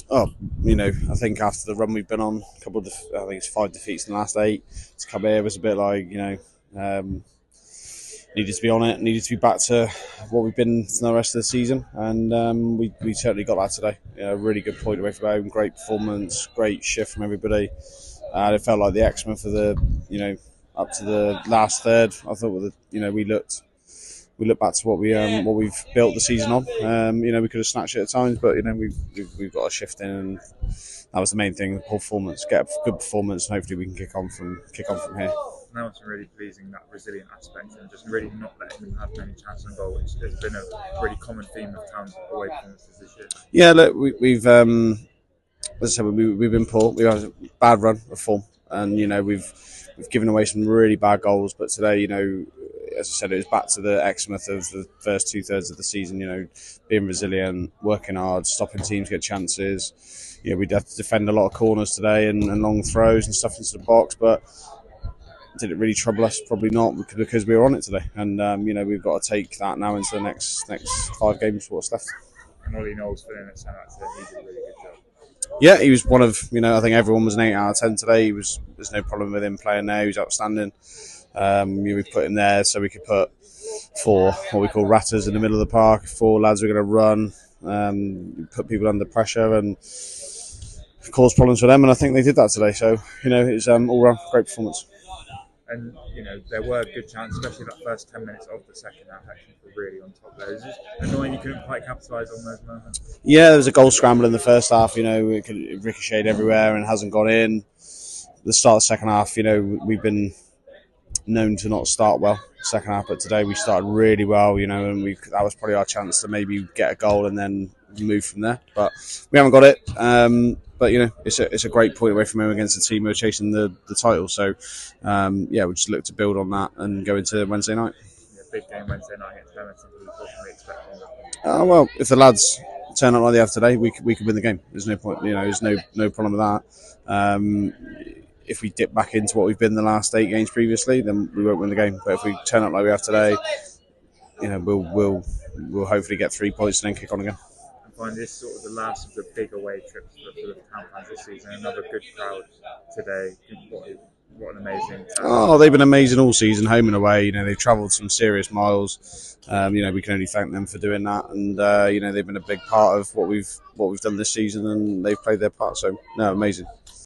Oh, I think after the run we've been on, I think it's 5 defeats in the last 8. To come here was a bit like um, needed to be on it, needed to be back to what we've been for the rest of the season, and we certainly got that today. Really good point away from home, great performance, great shift from everybody. And it felt like the X-Men for the up to the last third. I thought we looked back to what we've built the season on. We could have snatched it at times, but we've got a shift in, and that was the main thing. Performance, get a good performance, and hopefully we can kick on from here. Now it's really pleasing, that resilient aspect, and just really not letting them have many chances on goal, which has been a really common theme of Town's away performances this year. Yeah, look, we've as I said, we've been poor. We had a bad run of form, and we've given away some really bad goals. But today, as I said, it was back to the Exmouth of the first 2/3 of the season. Being resilient, working hard, stopping teams get chances. We'd have to defend a lot of corners today and long throws and stuff into the box, but did it really trouble us? Probably not, because we were on it today. And we've got to take that now into the next 5 games. What's left. And Ollie Knowles filling at centre back today, he did a really good job. Yeah, he was one of, I think everyone was an 8 out of 10 today. There's no problem with him playing there. He was outstanding. We put him there so we could put 4 what we call ratters in the middle of the park. 4 lads who are going to run, put people under pressure and cause problems for them. And I think they did that today. So, it was all round great performance. And there were good chances, especially that first 10 minutes of the second half. Actually, were really on top there. It's just annoying you couldn't quite capitalise on those moments. Yeah, there was a goal scramble in the first half. It ricocheted everywhere and hasn't gone in. The start of the second half, we've been known to not start well second half, but today we started really well, and that was probably our chance to maybe get a goal and then move from there. But we haven't got it. But it's a great point away from him against the team who are chasing the title. So we just look to build on that and go into Wednesday night. Yeah, big game Wednesday night against Leamington. What can we expect from Well, if the lads turn up like they have today, we could win the game. There's no point. There's no problem with that. If we dip back into what we've been the last 8 games previously, then we won't win the game. But if we turn up like we have today, we'll hopefully get 3 points and then kick on again. I find this sort of the last of the big away trips for the Town fans this season. Another good crowd today. What an amazing time. Oh, they've been amazing all season, home and away. They've travelled some serious miles. We can only thank them for doing that, and they've been a big part of what we've done this season, and they've played their part. So, no, amazing.